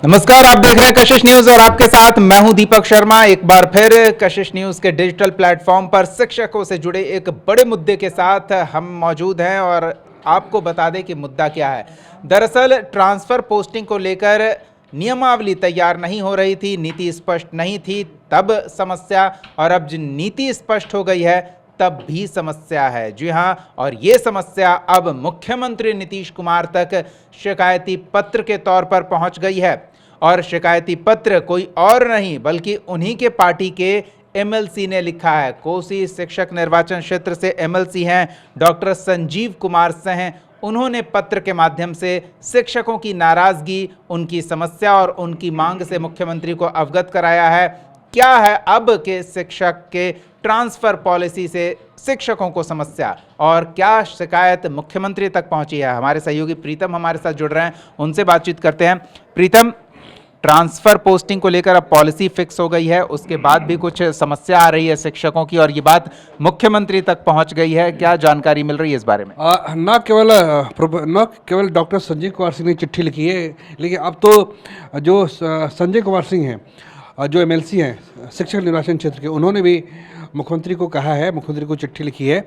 नमस्कार, आप देख रहे हैं कशिश न्यूज और आपके साथ मैं हूं दीपक शर्मा। एक बार फिर कशिश न्यूज के डिजिटल प्लेटफॉर्म पर शिक्षकों से जुड़े एक बड़े मुद्दे के साथ हम मौजूद हैं और आपको बता दें कि मुद्दा क्या है। दरअसल ट्रांसफर पोस्टिंग को लेकर नियमावली तैयार नहीं हो रही थी, नीति स्पष्ट नहीं थी, तब समस्या, और अब नीति स्पष्ट हो गई है तब भी समस्या है। जी हां, और ये समस्या अब मुख्यमंत्री नीतीश कुमार तक शिकायती पत्र के तौर पर पहुंच गई है। और शिकायती पत्र कोई और नहीं बल्कि उन्हीं के पार्टी के एमएलसी ने लिखा है। कोसी शिक्षक निर्वाचन क्षेत्र से एमएलसी हैं डॉक्टर संजीव कुमार सिंह। उन्होंने पत्र के माध्यम से शिक्षकों की नाराजगी, उनकी समस्या और उनकी मांग से मुख्यमंत्री को अवगत कराया है। क्या है अब के शिक्षक के ट्रांसफर पॉलिसी से शिक्षकों को समस्या और क्या शिकायत मुख्यमंत्री तक पहुंची है? हमारे सहयोगी प्रीतम हमारे साथ जुड़ रहे हैं, उनसे बातचीत करते हैं। प्रीतम, ट्रांसफर पोस्टिंग को लेकर अब पॉलिसी फिक्स हो गई है, उसके बाद भी कुछ समस्या आ रही है शिक्षकों की और ये बात मुख्यमंत्री तक पहुंच गई है। क्या जानकारी मिल रही है इस बारे में? न केवल डॉक्टर संजय कुमार सिंह ने चिट्ठी लिखी है, लेकिन अब तो जो संजय कुमार सिंह हैं, जो एमएलसी हैं शिक्षक निर्वाचन क्षेत्र के, उन्होंने भी मुख्यमंत्री को कहा है, मुख्यमंत्री को चिट्ठी लिखी है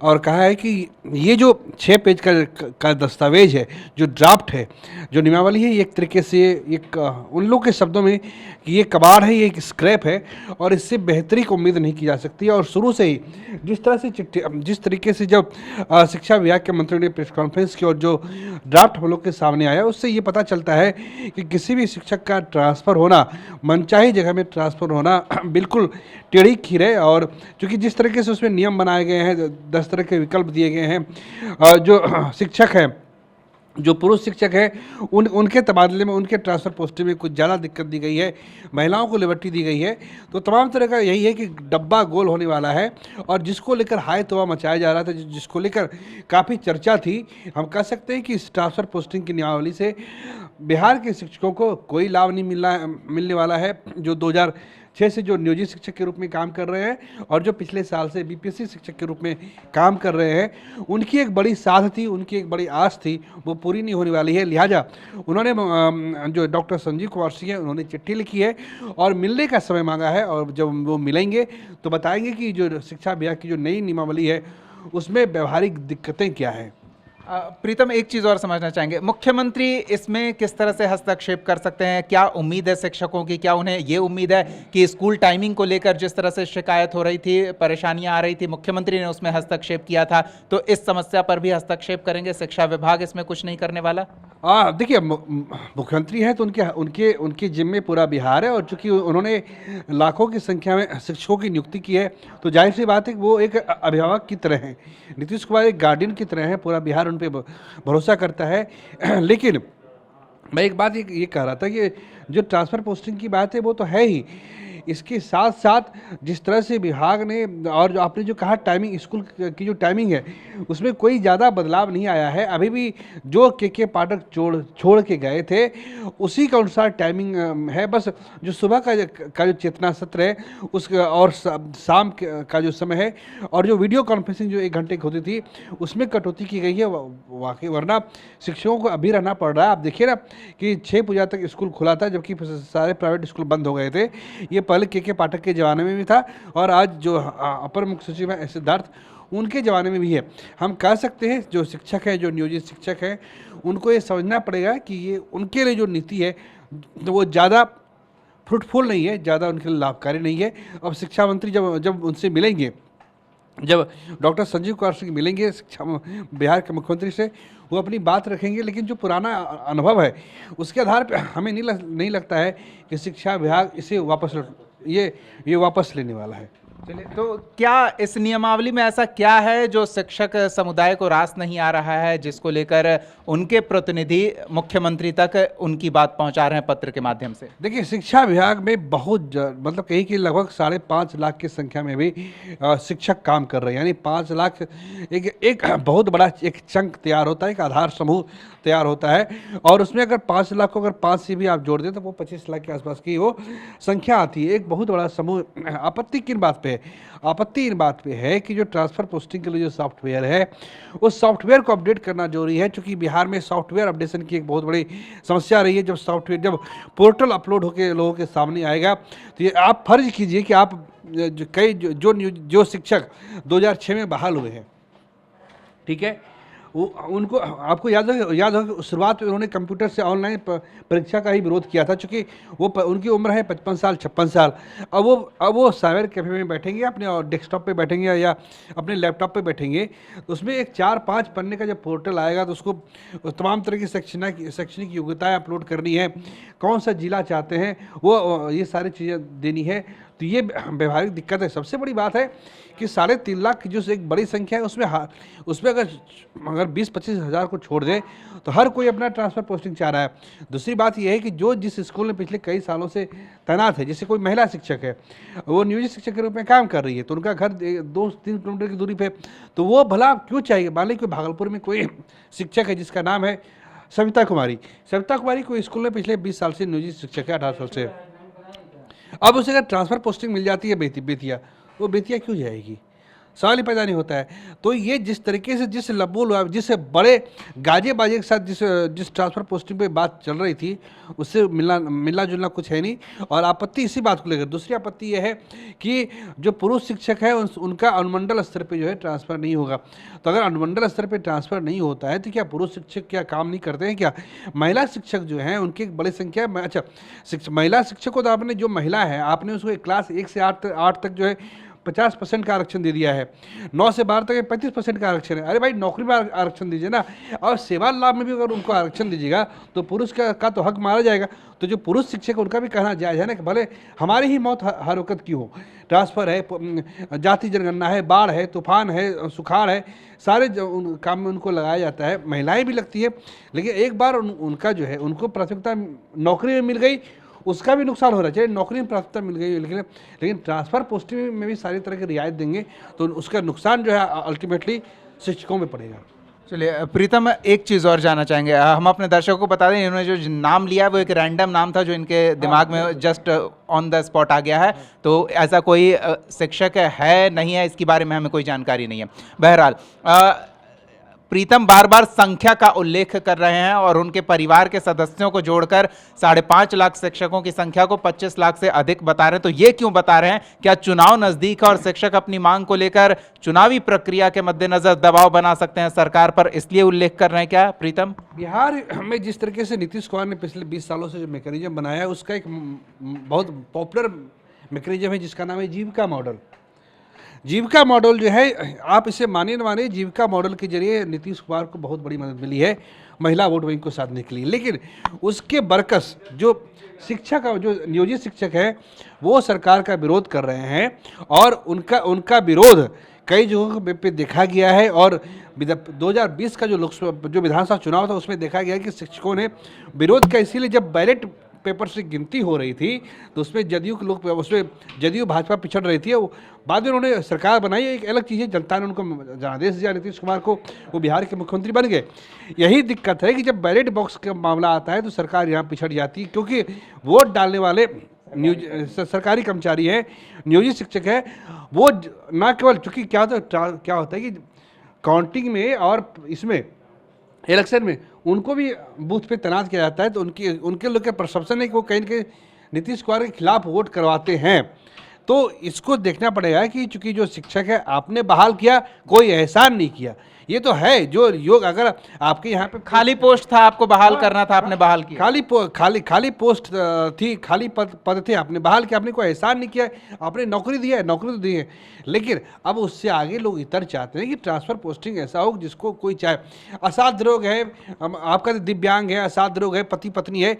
और कहा है कि ये जो 6 पेज का दस्तावेज है, जो ड्राफ्ट है, जो नियमावली है, ये एक तरीके से एक उन लोगों के शब्दों में कि ये कबाड़ है, ये एक स्क्रैप है और इससे बेहतरी की उम्मीद नहीं की जा सकती है। और शुरू से ही जिस तरीके से जब शिक्षा विभाग के मंत्री ने प्रेस कॉन्फ्रेंस की और जो ड्राफ्ट हम लोग के सामने आया, उससे ये पता चलता है कि किसी भी शिक्षक का ट्रांसफ़र होना, मनचाही जगह में ट्रांसफ़र होना बिल्कुल टेढ़ी खीर है। और क्योंकि जिस तरीके से उसमें नियम बनाए गए हैं, 10 तरह के विकल्प दिए गए हैं, जो शिक्षक हैं, जो पुरुष शिक्षक हैं, उनके तबादले में, उनके ट्रांसफ़र पोस्टिंग में कुछ ज़्यादा दिक्कत दी गई है, महिलाओं को लिबर्टी दी गई है। तो तमाम तरह का यही है कि डब्बा गोल होने वाला है और जिसको लेकर हाय तौबा मचाया जा रहा था, जिसको लेकर काफ़ी चर्चा थी, हम कह सकते हैं कि इस ट्रांसफ़र पोस्टिंग की नियमावली से बिहार के शिक्षकों को कोई लाभ नहीं मिलने वाला है। जो 2006 से जो नियोजित शिक्षक के रूप में काम कर रहे हैं और जो पिछले साल से बीपीएससी शिक्षक के रूप में काम कर रहे हैं, उनकी एक बड़ी साध थी, उनकी एक बड़ी आस थी, वो पूरी नहीं होने वाली है। लिहाजा उन्होंने जो डॉक्टर संजीव कुमार सिंह है, उन्होंने चिट्ठी लिखी है और मिलने का समय मांगा है और जब वो मिलेंगे तो बताएंगे कि जो शिक्षा विभाग की जो नई नियमावली है उसमें व्यवहारिक दिक्कतें क्या हैं। प्रीतम, एक चीज और समझना चाहेंगे, मुख्यमंत्री इसमें किस तरह से हस्तक्षेप कर सकते हैं? क्या उम्मीद है शिक्षकों की? क्या उन्हें ये उम्मीद है कि स्कूल टाइमिंग को लेकर जिस तरह से शिकायत हो रही थी, परेशानियां आ रही थी, मुख्यमंत्री ने उसमें हस्तक्षेप किया था, तो इस समस्या पर भी हस्तक्षेप करेंगे? शिक्षा विभाग इसमें कुछ नहीं करने वाला? देखिए, मुख्यमंत्री हैं तो उनके जिम्मे पूरा बिहार है और चूंकि उन्होंने लाखों की संख्या में शिक्षकों की नियुक्ति की है, तो जाहिर सी बात है कि वो एक अभिभावक की तरह हैं, नीतीश कुमार एक गार्डियन की तरह हैं, पूरा बिहार उन पर भरोसा करता है। लेकिन मैं एक बात ये कह रहा था कि जो ट्रांसफ़र पोस्टिंग की बात है वो तो है ही, इसके साथ साथ जिस तरह से विभाग ने और जो आपने जो कहा टाइमिंग, स्कूल की जो टाइमिंग है उसमें कोई ज़्यादा बदलाव नहीं आया है। अभी भी जो के पाठक छोड़ के गए थे उसी के अनुसार टाइमिंग है। बस जो सुबह का जो चेतना सत्र है उस और शाम का जो समय है और जो वीडियो कॉन्फ्रेंसिंग जो 1 घंटे की होती थी उसमें कटौती की गई है वाकई, वरना शिक्षकों को अभी रहना पड़ रहा है। आप देखिए ना कि 6 बजे तक स्कूल खुला था जबकि सारे प्राइवेट स्कूल बंद हो गए थे। ये पहले के पाठक के ज़माने में भी था और आज जो अपर मुख्य सचिव है सिद्धार्थ, उनके ज़माने में भी है। हम कह सकते हैं जो शिक्षक हैं, जो नियोजित शिक्षक हैं, उनको ये समझना पड़ेगा कि ये उनके लिए जो नीति है तो वो ज़्यादा फ्रूटफुल नहीं है, ज़्यादा उनके लिए लाभकारी नहीं है। अब शिक्षा मंत्री जब उनसे मिलेंगे, जब डॉक्टर संजीव कुमार सिंह मिलेंगे शिक्षा बिहार के मुख्यमंत्री से, वो अपनी बात रखेंगे, लेकिन जो पुराना अनुभव है उसके आधार पर हमें नहीं लगता है कि शिक्षा विभाग इसे वापस लेने वाला है। चलिए, तो क्या इस नियमावली में ऐसा क्या है जो शिक्षक समुदाय को रास नहीं आ रहा है, जिसको लेकर उनके प्रतिनिधि मुख्यमंत्री तक उनकी बात पहुंचा रहे हैं पत्र के माध्यम से? देखिए, शिक्षा विभाग में बहुत मतलब कहीं कि लगभग 5.5 लाख की संख्या में भी शिक्षक काम कर रहे हैं, यानी 5 लाख एक बहुत बड़ा एक चंक तैयार होता है, एक आधार समूह तैयार होता है और उसमें अगर 5 लाख को अगर 5 से भी आप जोड़ दें तो वो 25 लाख के आसपास की वो संख्या आती है, एक बहुत बड़ा समूह। आपत्ति किन बात पे है, आपत्ति इन बात पे है कि जो ट्रांसफ़र पोस्टिंग के लिए जो सॉफ्टवेयर है, उस सॉफ्टवेयर को अपडेट करना जरूरी है, क्योंकि बिहार में सॉफ्टवेयर अपडेशन की एक बहुत बड़ी समस्या रही है। जब पोर्टल अपलोड होकर लोगों के सामने आएगा, तो ये आप फर्ज कीजिए कि आप जो शिक्षक 2006 में बहाल हुए हैं, ठीक है, वो उनको आपको याद होगा शुरुआत में उन्होंने कंप्यूटर से ऑनलाइन परीक्षा का ही विरोध किया था, क्योंकि उनकी उम्र है 55 साल 56 साल। अब वो साइबर कैफे में बैठेंगे, अपने डेस्कटॉप पे बैठेंगे या अपने लैपटॉप पे बैठेंगे, तो उसमें एक 4-5 पन्ने का जब पोर्टल आएगा, तो उसको तमाम तरह की शैक्षणिक योग्यताएँ अपलोड करनी है, कौन सा जिला चाहते हैं, वो ये सारी चीज़ें देनी है। तो ये व्यवहारिक दिक्कत है। सबसे बड़ी बात है कि 3.5 लाख की जो एक बड़ी संख्या है, उसमें अगर 20-25 हज़ार को छोड़ दें, तो हर कोई अपना ट्रांसफ़र पोस्टिंग चाह रहा है। दूसरी बात यह है कि जिस स्कूल में पिछले कई सालों से तैनात है, जैसे कोई महिला शिक्षक है, वो नियोजित शिक्षक के रूप में काम कर रही है, तो उनका घर 2-3 किलोमीटर की दूरी पे, तो वो भला क्यों चाहिए। मान लीजिए कोई भागलपुर में कोई शिक्षक है जिसका नाम है सविता कुमारी कोई स्कूल में पिछले 20 साल से नियोजित शिक्षक है, 18 साल से। अब उसे अगर ट्रांसफ़र पोस्टिंग मिल जाती है बेतिया, वो बेतिया क्यों जाएगी, सवाल ही पैदा नहीं होता है। तो ये जिस तरीके से जिस बड़े गाजे बाजे के साथ जिस ट्रांसफ़र पोस्टिंग पे बात चल रही थी, उससे मिलना जुलना कुछ है नहीं। और आपत्ति इसी बात को लेकर, दूसरी आपत्ति यह है कि जो पुरुष शिक्षक है उनका अनुमंडल स्तर पे जो है ट्रांसफ़र नहीं होगा। तो अगर अनुमंडल स्तर पे ट्रांसफ़र नहीं होता है, तो क्या पुरुष शिक्षक क्या काम नहीं करते हैं क्या? महिला शिक्षक जो हैं उनकी एक बड़ी संख्या है। अच्छा, महिला शिक्षक को तो आपने, जो महिला है, आपने उसको क्लास 1 से 8 तक जो है 50% का आरक्षण दे दिया है, 9 से 12 तक 35% का आरक्षण है। अरे भाई, नौकरी में आरक्षण दीजिए ना, और सेवा लाभ में भी अगर उनको आरक्षण दीजिएगा तो पुरुष का तो हक मारा जाएगा। तो जो पुरुष शिक्षक उनका भी कहना जायज़ है ना कि भले हमारी ही मौत हर वक्त की हो, ट्रांसफ़र है, जाति जनगणना है, बाढ़ है, तूफान है, सुखाड़ है, सारे काम में उनको लगाया जाता है, महिलाएं भी लगती है। लेकिन एक बार उनका जो है, उनको प्राथमिकता नौकरी में मिल गई, उसका भी नुकसान हो रहा है। चाहे नौकरी में प्राथमिकता मिल गई, लेकिन ट्रांसफ़र पोस्टिंग में भी सारी तरह की रियायत देंगे, तो उसका नुकसान जो है अल्टीमेटली शिक्षकों में पड़ेगा। चलिए प्रीतम, एक चीज़ और जानना चाहेंगे, हम अपने दर्शकों को बता दें, इन्होंने जो नाम लिया वो एक रैंडम नाम था जो इनके दिमाग में जस्ट ऑन द स्पॉट आ गया है, तो ऐसा कोई शिक्षक है नहीं है, इसके बारे में हमें कोई जानकारी नहीं है। बहरहाल प्रीतम बार बार संख्या का उल्लेख कर रहे हैं और उनके परिवार के सदस्यों को जोड़कर 5.5 लाख शिक्षकों की संख्या को 25 लाख से अधिक बता रहे हैं। तो ये क्यों बता रहे हैं? क्या चुनाव नजदीक है और शिक्षक अपनी मांग को लेकर चुनावी प्रक्रिया के मद्देनजर दबाव बना सकते हैं सरकार पर, इसलिए उल्लेख कर रहे हैं क्या प्रीतम? बिहार में जिस तरीके से नीतीश कुमार ने पिछले 20 सालों से जो मैकेनिज्म बनाया है, उसका एक बहुत पॉपुलर मैकेनिज्म है जिसका नाम है जीविका मॉडल। जीविका मॉडल जो है, आप इसे माने न माने, जीविका मॉडल के जरिए नीतीश कुमार को बहुत बड़ी मदद मिली है महिला वोट बैंक को साधने के लिए। लेकिन उसके बरकस जो नियोजित शिक्षक है, वो सरकार का विरोध कर रहे हैं, और उनका विरोध कई जगहों पे देखा गया है। और 2020 का जो विधानसभा चुनाव था, उसमें देखा गया कि शिक्षकों ने विरोध किया, इसीलिए जब बैलेट पेपर से गिनती हो रही थी, तो उसमें जदयू भाजपा पिछड़ रही थी। बाद में उन्होंने सरकार बनाई, एक अलग चीज़ है, जनता ने उनको जनादेश दिया नीतीश कुमार को, वो बिहार के मुख्यमंत्री बन गए। यही दिक्कत है कि जब बैलेट बॉक्स का मामला आता है तो सरकार यहाँ पिछड़ जाती है, क्योंकि वोट डालने वाले सरकारी कर्मचारी है, नियोजित शिक्षक है, वो ना केवल, चूँकि क्या होता है कि काउंटिंग में और इसमें इलेक्शन में उनको भी बूथ पे तैनात किया जाता है, तो उनके लोग का परसेप्शन है कि वो कहीं न कहीं नीतीश कुमार के खिलाफ वोट करवाते हैं। तो इसको देखना पड़ेगा कि चूंकि जो शिक्षक है आपने बहाल किया, कोई एहसान नहीं किया। ये तो है जो योग, अगर आपके यहाँ पे खाली पोस्ट था, आपको बहाल करना था, आपने बहाल किया। खाली पोस्ट थी, खाली पद थे, आपने बहाल किया, आपने कोई एहसान नहीं किया, आपने नौकरी दी है, नौकरी तो दी है। लेकिन अब उससे आगे लोग इतर चाहते हैं कि ट्रांसफ़र पोस्टिंग ऐसा हो जिसको कोई चाहे। असाध्य रोग है, आपका दिव्यांग है, असाध्य रोग है, पति पत्नी है,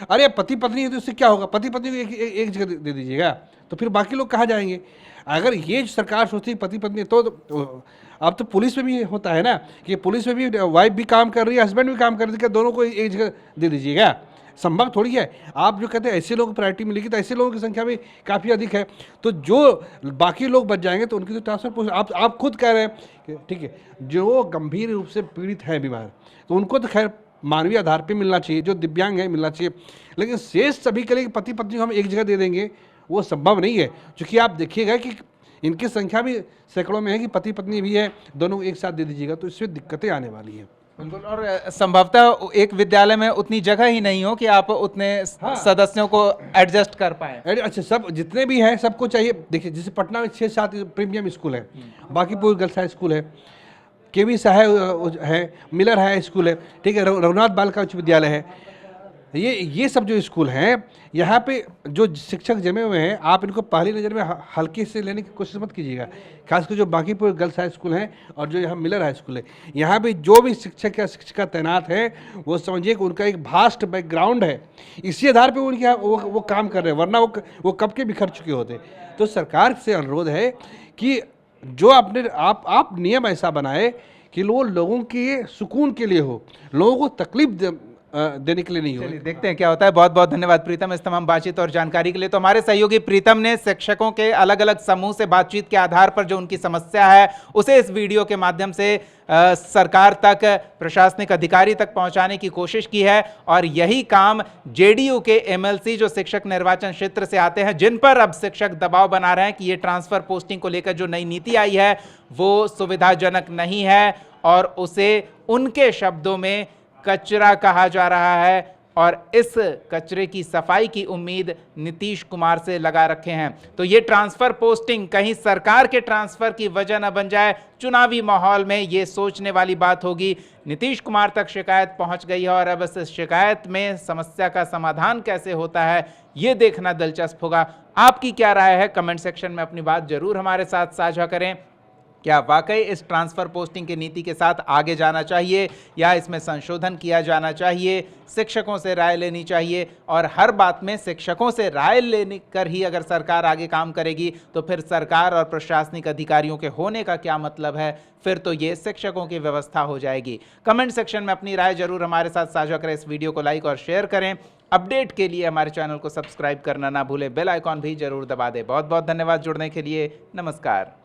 अरे पति पत्नी है तो उससे क्या होगा? पति पत्नी को एक जगह दे दीजिएगा, तो फिर बाकी लोग कहाँ जाएंगे? अगर ये सरकार सोचती पति पत्नी, तो अब तो पुलिस में भी होता है ना कि पुलिस में भी वाइफ भी काम कर रही है, हस्बैंड भी काम कर रही है, दोनों को एक जगह दे दीजिएगा, संभव थोड़ी है। आप जो कहते हैं ऐसे लोगों को प्रायोरिटी मिलेगी, तो ऐसे लोगों की संख्या भी काफ़ी अधिक है, तो जो बाकी लोग बच जाएंगे तो उनकी तो ट्रांसफर आप खुद कह रहे हैं कि ठीक है, जो गंभीर रूप से पीड़ित है, बीमार, तो उनको तो खैर मानवीय आधार पर मिलना चाहिए, जो दिव्यांग है मिलना चाहिए। लेकिन शेष सभी के लिए पति पत्नी को हम एक जगह दे देंगे, वो संभव नहीं है। क्योंकि आप देखिएगा कि इनकी संख्या भी सैकड़ों में है कि पति पत्नी भी है, दोनों एक साथ दे दीजिएगा, तो इससे दिक्कतें आने वाली हैं। बिल्कुल। और संभवतः एक विद्यालय में उतनी जगह ही नहीं हो कि आप उतने सदस्यों को एडजस्ट कर पाए। अच्छा, सब जितने भी हैं सबको चाहिए। देखिए, जैसे पटना में 6-7 प्रीमियम स्कूल है, बांकीपुर गर्ल्स हाई स्कूल है, केवी साहब है, मिलर हाई स्कूल है, ठीक है, रघुनाथ बालिका उच्च विद्यालय है, ये सब जो स्कूल हैं, यहाँ पे जो शिक्षक जमे हुए हैं, आप इनको पहली नज़र में हल्के से लेने की कोशिश मत कीजिएगा। खासकर जो बांकीपुर गर्ल्स हाई स्कूल हैं और जो यहाँ मिलर हाई स्कूल है, यहाँ पे जो भी शिक्षक या शिक्षिका तैनात है, वो समझिए कि उनका एक भास्ट बैकग्राउंड है, इसी आधार पर उनके वो काम कर रहे हैं, वरना वो कब के बिखर चुके होते। तो सरकार से अनुरोध है कि जो अपने आप नियम ऐसा बनाए कि लोगों के सुकून के लिए हो, लोगों को तकलीफ देने के लिए नहीं हो। चलिए देखते हैं क्या होता है। बहुत बहुत धन्यवाद प्रीतम इस तमाम बातचीत और जानकारी के लिए। तो हमारे सहयोगी प्रीतम ने शिक्षकों के अलग अलग समूह से बातचीत के आधार पर जो उनकी समस्या है उसे इस वीडियो के माध्यम से सरकार तक, प्रशासनिक अधिकारी तक पहुंचाने की कोशिश की है। और यही काम जेडीयू के एमएलसी जो शिक्षक निर्वाचन क्षेत्र से आते हैं, जिन पर अब शिक्षक दबाव बना रहे हैं कि ये ट्रांसफर पोस्टिंग को लेकर जो नई नीति आई है वो सुविधाजनक नहीं है और उसे उनके शब्दों में कचरा कहा जा रहा है और इस कचरे की सफाई की उम्मीद नीतीश कुमार से लगा रखे हैं। तो ये ट्रांसफर पोस्टिंग कहीं सरकार के ट्रांसफर की वजह न बन जाए। चुनावी माहौल में ये सोचने वाली बात होगी। नीतीश कुमार तक शिकायत पहुंच गई है और अब इस शिकायत में समस्या का समाधान कैसे होता है ये देखना दिलचस्प होगा। आपकी क्या राय है? कमेंट सेक्शन में अपनी बात जरूर हमारे साथ साझा करें। क्या वाकई इस ट्रांसफर पोस्टिंग की नीति के साथ आगे जाना चाहिए या इसमें संशोधन किया जाना चाहिए? शिक्षकों से राय लेनी चाहिए और हर बात में शिक्षकों से राय लेने कर ही अगर सरकार आगे काम करेगी तो फिर सरकार और प्रशासनिक अधिकारियों के होने का क्या मतलब है? फिर तो ये शिक्षकों की व्यवस्था हो जाएगी। कमेंट सेक्शन में अपनी राय जरूर हमारे साथ साझा करें। इस वीडियो को लाइक और शेयर करें। अपडेट के लिए हमारे चैनल को सब्सक्राइब करना ना भूलें। बेल आइकॉन भी जरूर दबा दें। बहुत बहुत धन्यवाद जुड़ने के लिए। नमस्कार।